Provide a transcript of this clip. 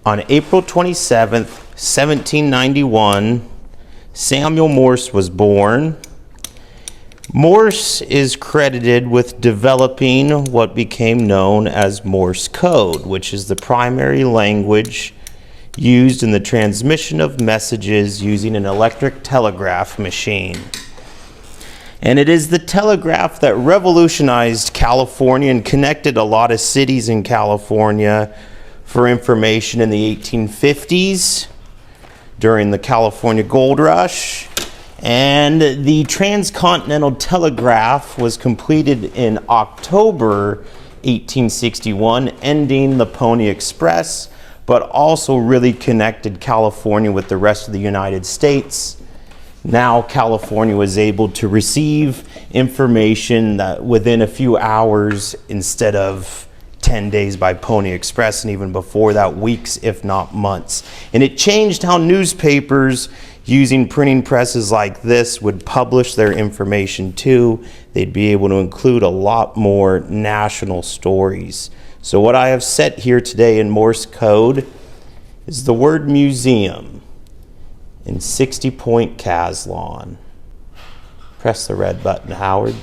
On April 27th, 1791, Samuel Morse was born. Morse is credited with developing what became known as Morse Code, which is the primary language used in the transmission of messages using an electric telegraph machine. And it is the telegraph that revolutionized California and connected a lot of cities in California for information in the 1850s during the California Gold Rush. And the transcontinental telegraph was completed in October 1861, ending the Pony Express, but also really connected California with the rest of the United States. Now California was able to receive information that within a few hours instead of 10 days by Pony Express, and even before that, weeks, if not months. And it changed how newspapers using printing presses like this would publish their information too. They'd be able to include a lot more national stories. So what I have set here today in Morse code is the word museum in 60-point Caslon. Press the red button, Howard.